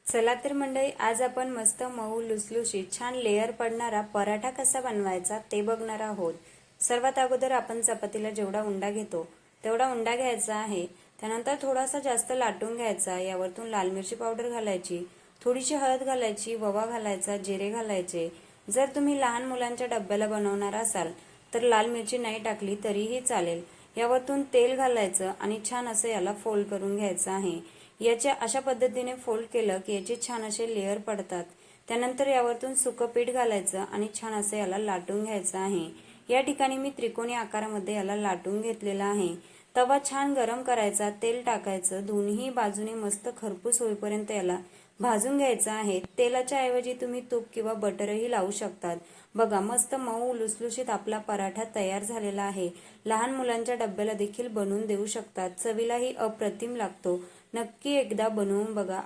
चला तर मंडळी, आज आपण मस्त मऊ लुसलुशीत छान लेअर पडणारा पराठा कसा बनवायचा ते बघणार आहोत। सर्वात अगोदर आपण चपातीला जेवढा उंडा घेतो तेवढा उंडा घ्यायचा आहे। त्यानंतर थोडासा जास्त लाटून घ्यायचा, यावरतून लाल मिरची पावडर घालायची, थोडीशी हळद घालायची, ओवा घालायचा, जिरे घालायचे। जर तुम्ही लहान मुलांच्या डब्याला बनवणार असाल तर लाल मिरची नाही टाकली तरीही चालेल। यावरतून तेल घालायचं आणि छान असं याला फोल्ड करून घ्यायचं आहे। याच्या अशा पद्धतीने फोल्ड केलं की याचे छान असे लेअर पडतात। त्यानंतर यावरतून सुकं पीठ घालायचं आणि छान असं याला लाटून घ्यायचं आहे। या ठिकाणी मी त्रिकोणी आकारामध्ये याला लाटून घेतलेला आहे। तवा छान गरम करायचा, तेल टाकायचं, दोन्ही बाजूने मस्त खरपूस होईपर्यंत याला भाजून घ्यायचं आहे। तेलाच्या ऐवजी तुम्ही तूप किंवा बटरही लावू शकतात। बघा, मस्त मऊ लुसलुशीत आपला पराठा तयार झालेला आहे। लहान मुलांच्या डब्याला देखील बनवून देऊ शकतात, चवीलाही अप्रतिम लागतो। नक्की एकदा बनवून बघा।